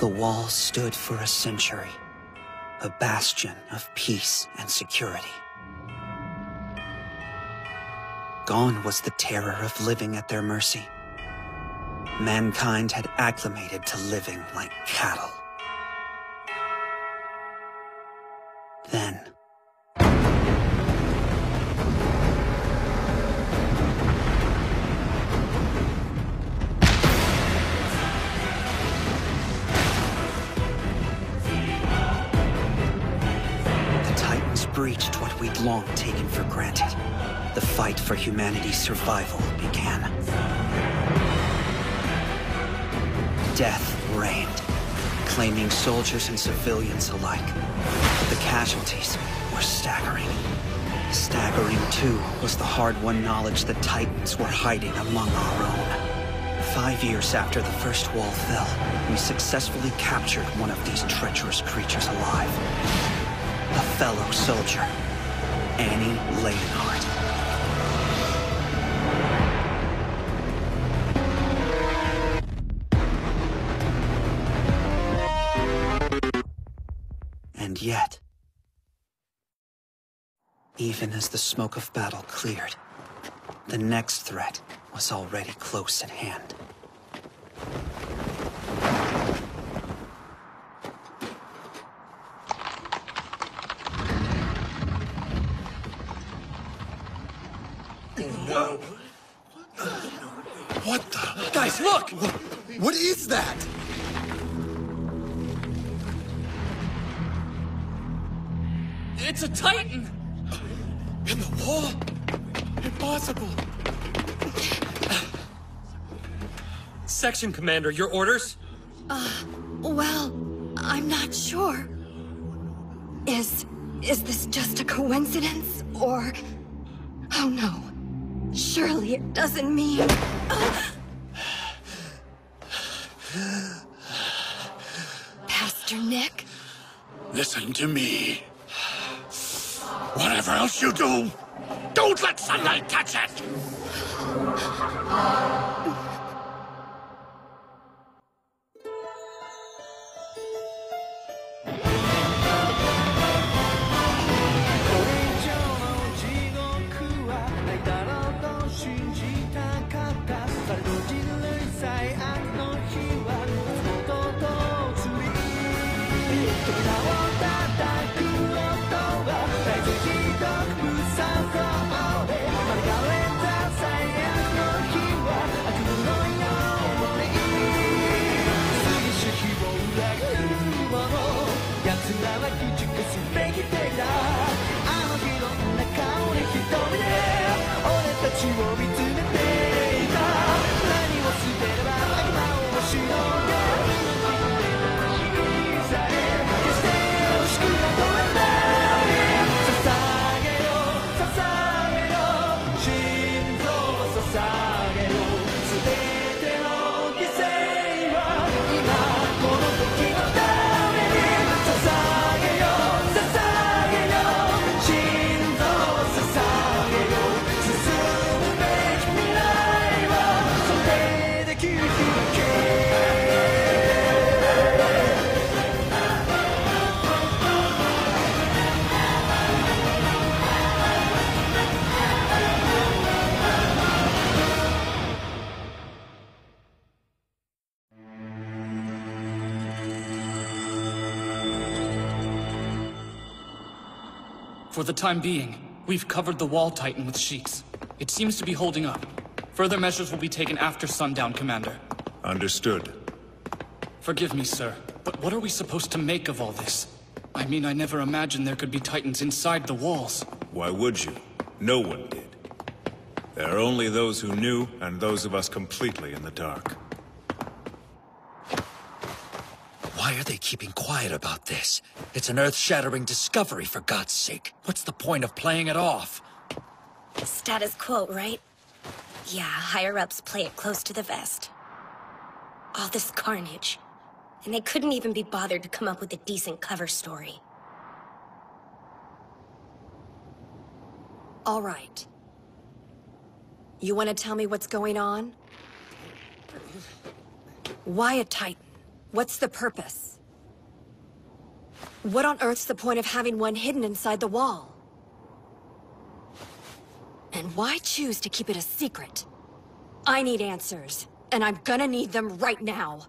The wall stood for a century, a bastion of peace and security. Gone was the terror of living at their mercy. Mankind had acclimated to living like cattle. Then, the Titans breached what we'd long taken for granted. The fight for humanity's survival began. Death reigned, claiming soldiers and civilians alike. But the casualties were staggering. Staggering, too, was the hard-won knowledge that Titans were hiding among our own. 5 years after the first wall fell, we successfully captured one of these treacherous creatures alive. A fellow soldier, Annie Leonhardt. And yet, even as the smoke of battle cleared, the next threat was already close at hand. What the? Guys, look! What is that? It's a Titan! In the wall? Impossible. Section Commander, your orders? Well, I'm not sure. Is this just a coincidence, or... Oh no. Surely it doesn't mean... Pastor Nick? Listen to me. Whatever else you do, don't let sunlight touch it! For the time being, we've covered the Wall Titan with Sheiks. It seems to be holding up. Further measures will be taken after sundown, Commander. Understood. Forgive me, sir, but what are we supposed to make of all this? I mean, I never imagined there could be Titans inside the walls. Why would you? No one did. There are only those who knew, and those of us completely in the dark. Why are they keeping quiet about this? It's an earth-shattering discovery, for God's sake. What's the point of playing it off? Status quo, right? Yeah, higher-ups play it close to the vest. All this carnage. And they couldn't even be bothered to come up with a decent cover story. All right. You want to tell me what's going on? Why a Titan? What's the purpose? What on earth's the point of having one hidden inside the wall? And why choose to keep it a secret? I need answers, and I'm gonna need them right now.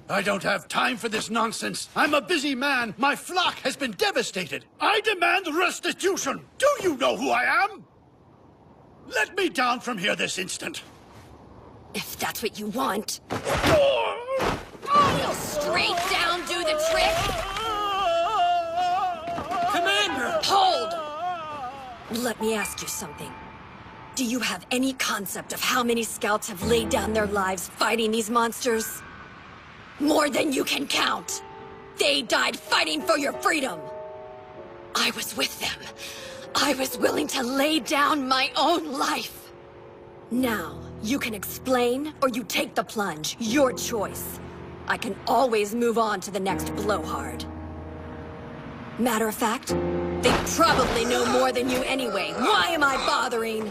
I don't have time for this nonsense. I'm a busy man. My flock has been devastated. I demand restitution. Do you know who I am? Let me down from here this instant. If that's what you want. Will straight down do the trick? Commander! Hold! Let me ask you something. Do you have any concept of how many scouts have laid down their lives fighting these monsters? More than you can count! They died fighting for your freedom! I was with them. I was willing to lay down my own life. Now, you can explain, or you take the plunge. Your choice. I can always move on to the next blowhard. Matter of fact, they probably know more than you anyway. Why am I bothering?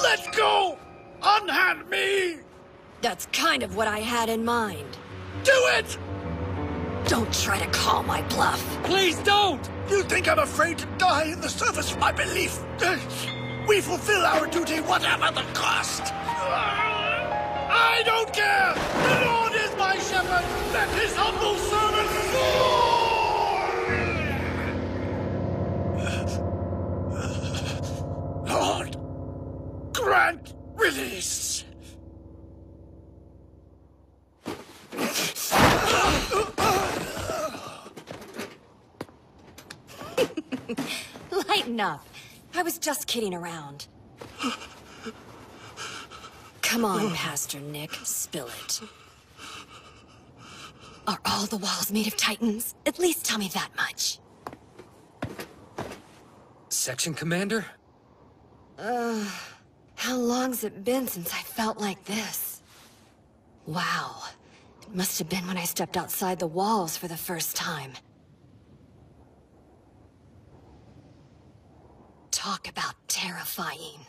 Let go! Unhand me! That's kind of what I had in mind. Do it! Don't try to call my bluff. Please don't! You think I'm afraid to die in the service of my belief? We fulfill our duty whatever the cost. I don't care! The Lord is my shepherd! Let his humble servant soar! Lord, grant release! Lighten up. I was just kidding around. Come on, Pastor Nick, spill it. Are all the walls made of titans? At least tell me that much. Section Commander? How long's it been since I felt like this? Wow. It must have been when I stepped outside the walls for the first time. Talk about terrifying.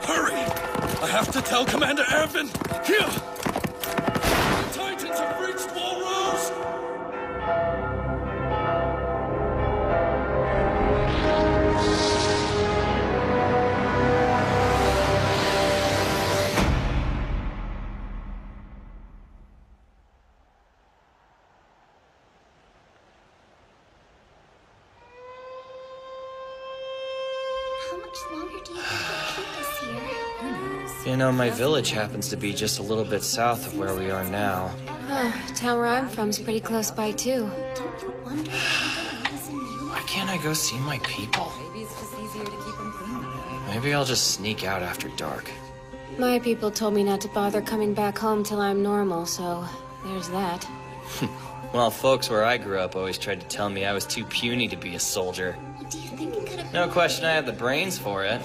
Hurry! I have to tell Commander Ervin! Here! The Titans have reached Walrose! How much longer do you think they'll keep us here? You know, my village happens to be just a little bit south of where we are now. Town where I'm from is pretty close by, too. Don't you wonder if the reason you Why can't I go see my people? Maybe I'll just sneak out after dark. My people told me not to bother coming back home till I'm normal, so there's that. Well, folks where I grew up always tried to tell me I was too puny to be a soldier. do you think it could have No question I had the brains for it.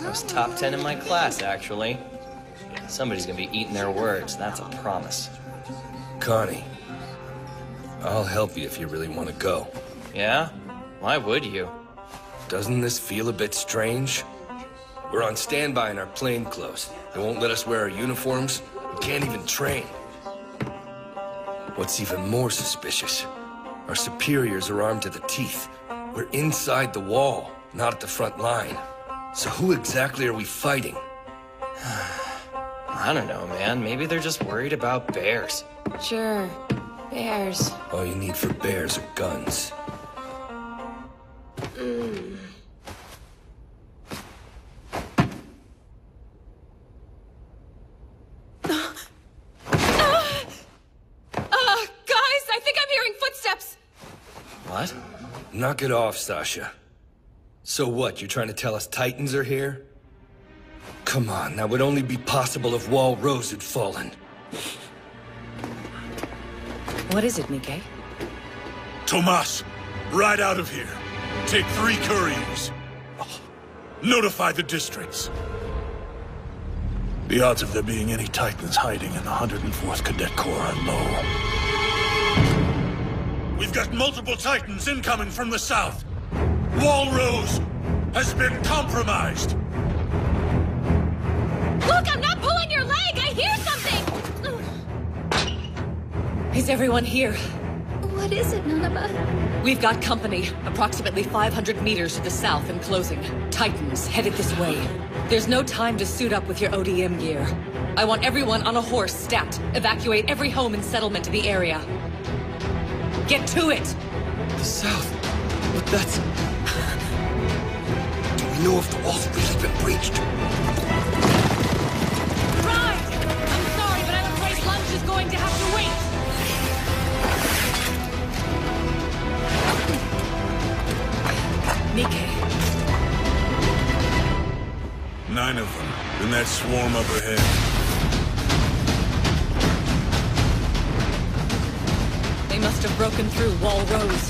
I was top 10 in my class, actually. Somebody's gonna be eating their words, that's a promise. Connie, I'll help you if you really want to go. Yeah? Why would you? Doesn't this feel a bit strange? We're on standby in our plain clothes. They won't let us wear our uniforms. We can't even train. What's even more suspicious, our superiors are armed to the teeth. We're inside the wall, not at the front line. So who exactly are we fighting? I don't know, man. Maybe they're just worried about bears. Sure. Bears. All you need for bears are guns. Guys, I think I'm hearing footsteps! What? Knock it off, Sasha. So what, you're trying to tell us Titans are here? Come on, that would only be possible if Walrose had fallen. What is it, Nikkei? Tomas, ride out of here. Take 3 couriers. Notify the districts. The odds of there being any Titans hiding in the 104th Cadet Corps are low. We've got multiple Titans incoming from the south. Wall Rose has been compromised. Look, I'm not pulling your leg! I hear something! Is everyone here? What is it, Nanaba? We've got company, approximately 500 meters to the south and closing. Titans headed this way. There's no time to suit up with your ODM gear. I want everyone on a horse, stat. Evacuate every home and settlement to the area. Get to it! The south? But that's... Do we know if the wall's really been breached? Right! I'm sorry, but I'm afraid lunch is going to have to wait! Nikkei. 9 of them, in that swarm up ahead. They must have broken through Wall Rose.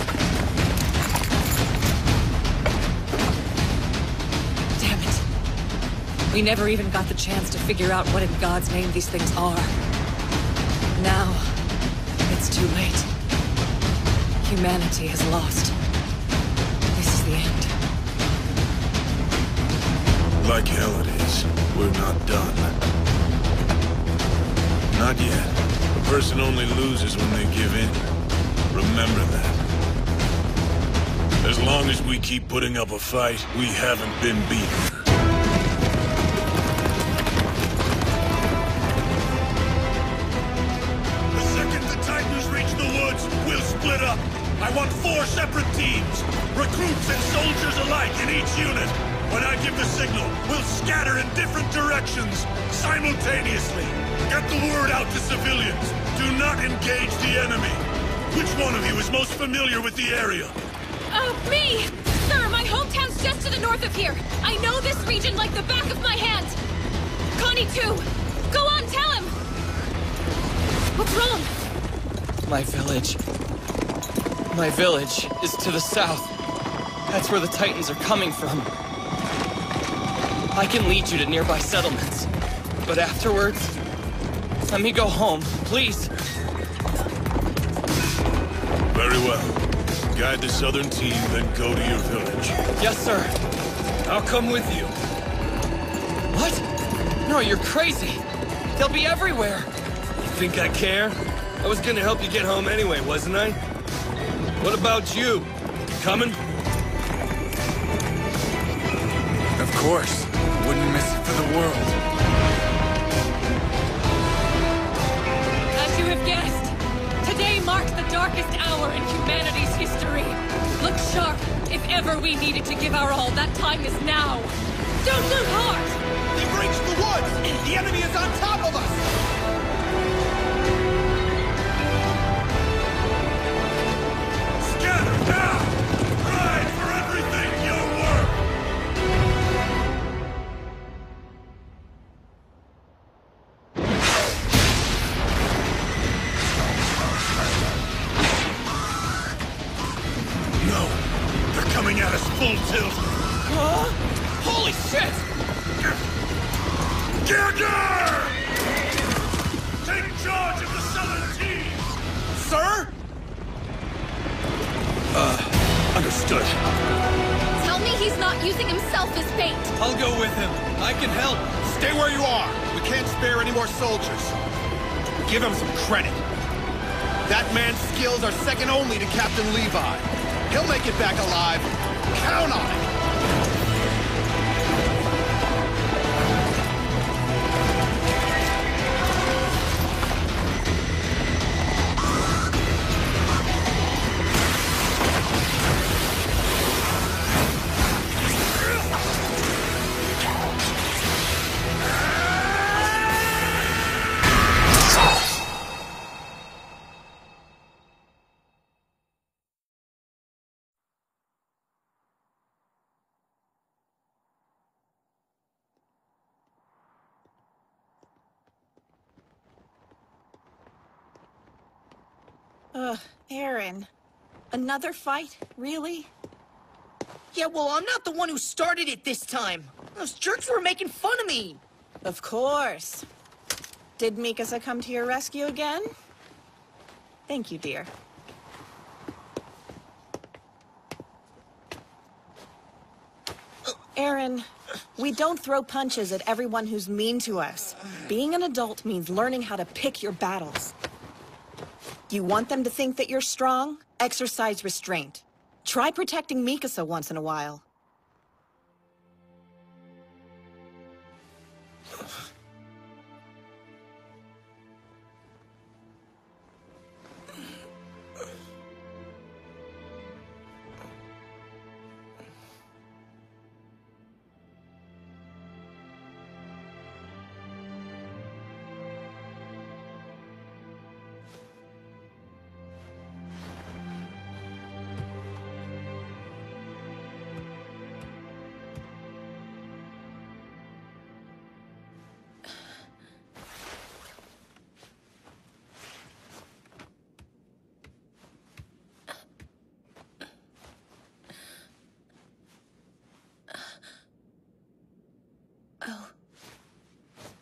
Damn it. We never even got the chance to figure out what in God's name these things are. Now, it's too late. Humanity has lost. This is the end. Like hell it is. We're not done. Not yet. A person only loses when they give in. Remember that. As long as we keep putting up a fight, we haven't been beaten. The second the Titans reach the woods, we'll split up. I want 4 separate teams. Recruits and soldiers alike in each unit. When I give the signal, we'll scatter in different directions, simultaneously. Get the word out to civilians. Do not engage the enemy. Which one of you is most familiar with the area? Me! Sir, my hometown's just to the north of here. I know this region like the back of my hand. Connie, too. Go on, tell him! What's wrong? My village. My village is to the south. That's where the Titans are coming from. I can lead you to nearby settlements. But afterwards, let me go home, please. Very well. Guide the southern team, then go to your village. Yes, sir. I'll come with you. What? No, you're crazy. They'll be everywhere. You think I care? I was gonna help you get home anyway, wasn't I? What about you? Coming? Of course. Wouldn't miss it for the world. As you have guessed, today marks the darkest hour in humanity's history. Look sharp. If ever we needed to give our all, that time is now. Don't lose heart! They've reached the woods! The enemy is on top of us! Scatter now! Ride for everything you're worth! No! They're coming at us full tilt! Huh? Holy shit! Gather! Take charge of the southern team! Sir? Understood. Tell me he's not using himself as bait. I'll go with him. I can help. Stay where you are. We can't spare any more soldiers. Give him some credit. That man's skills are second only to Captain Levi. He'll make it back alive. Count on it. Aaron. Another fight? Really? Yeah, well, I'm not the one who started it this time. Those jerks were making fun of me. Of course. Did Mikasa come to your rescue again? Thank you, dear. Aaron, we don't throw punches at everyone who's mean to us. Being an adult means learning how to pick your battles. You want them to think that you're strong? Exercise restraint. Try protecting Mikasa once in a while.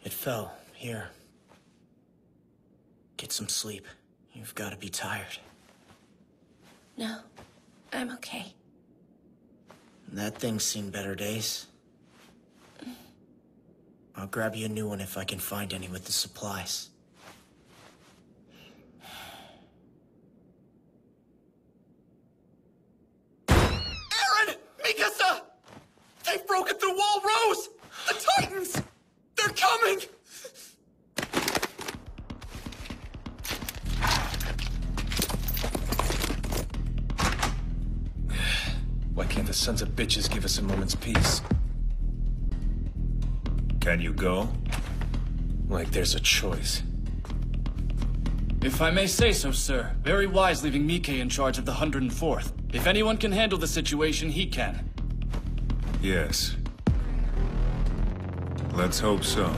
It fell. Here. Get some sleep. You've got to be tired. No, I'm okay. That thing's seen better days. I'll grab you a new one if I can find any with the supplies. Aaron! Mikasa! They've broken through Wall Rose! The Titans! They're coming! Why can't the sons of bitches give us a moment's peace? Can you go? Like there's a choice. If I may say so, sir, very wise leaving Mike in charge of the 104th. If anyone can handle the situation, he can. Yes. Let's hope so.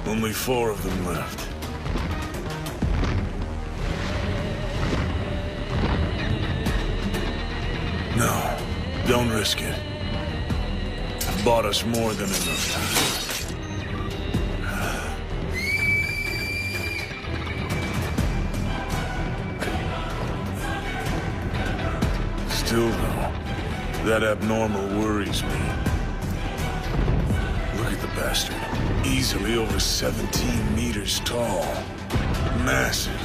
Only 4 of them left. No, don't risk it. I've bought us more than enough time. Still, though, that abnormal worries me. Look at the bastard. Easily over 17 meters tall. Massive.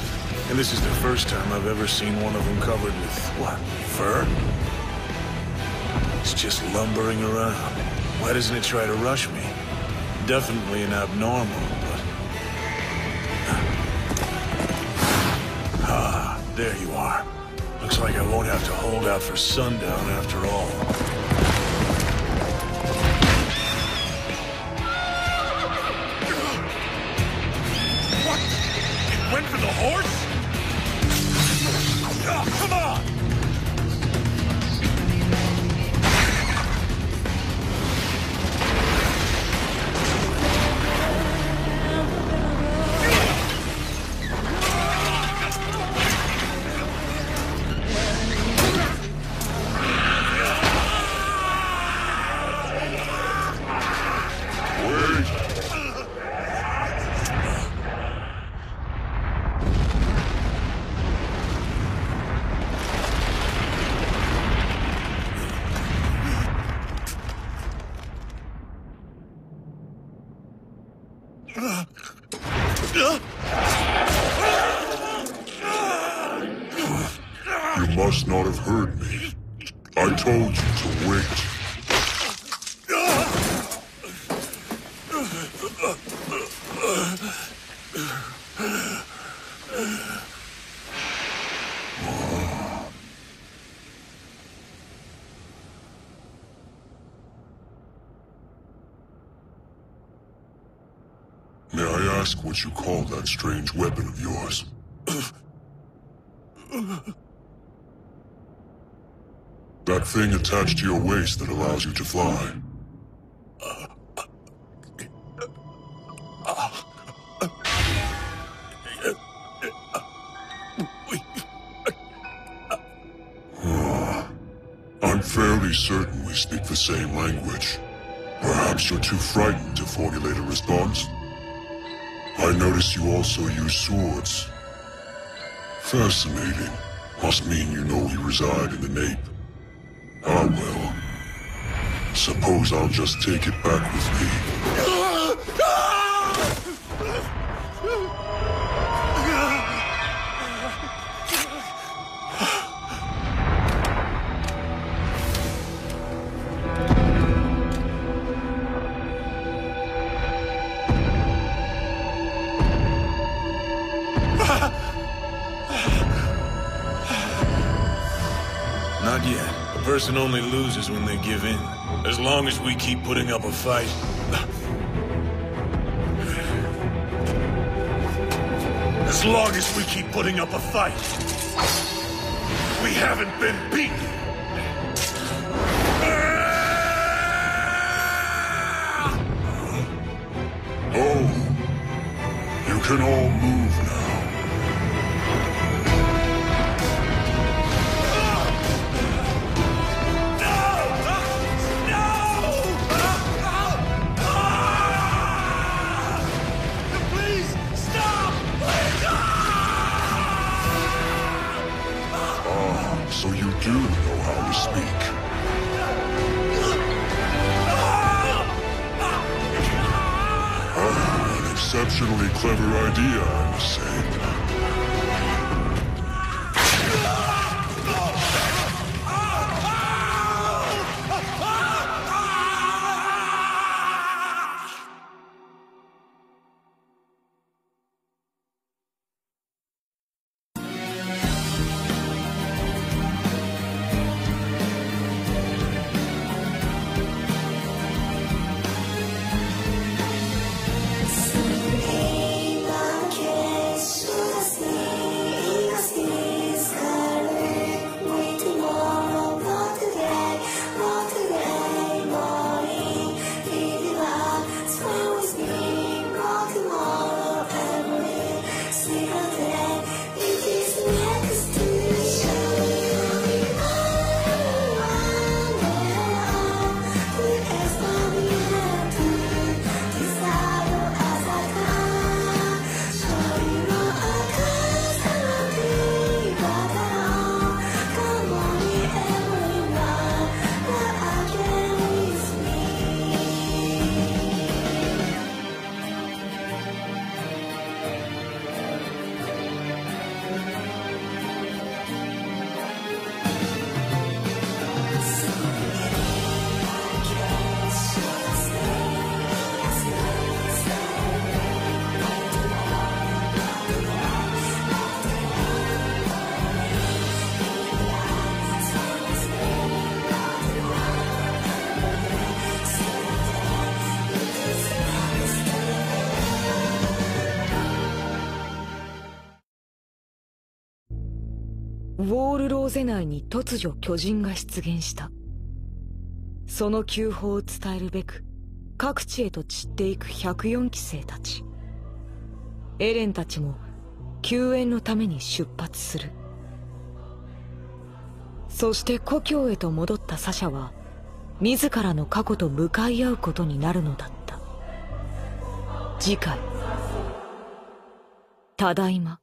And this is the first time I've ever seen one of them covered with, what, fur? It's just lumbering around. Why doesn't it try to rush me? Definitely an abnormal, but... Ah, there you are. Looks like I won't have to hold out for sundown after all. Went for the horse? Oh, come on! You must not have heard me. I told you to wait. May I ask what you call that strange weapon of yours? That thing attached to your waist that allows you to fly. I'm fairly certain we speak the same language. Perhaps you're too frightened to formulate a response? I notice you also use swords. Fascinating. Must mean you know we reside in the Nape. Ah well. Suppose I'll just take it back with me. Not yet. A person only loses when they give in. As long as we keep putting up a fight. As long as we keep putting up a fight. We haven't been beaten. Oh. You can all move now. So you do know how to speak. An exceptionally clever idea, I must say.ウォールローゼ内に突如巨人が出現した。その急報を伝えるべく各地へと散っていく104期生たち。エレンたちも救援のために出発する。そして故郷へと戻ったサシャは自らの過去と向かい合うことになるのだった。次回、ただいま。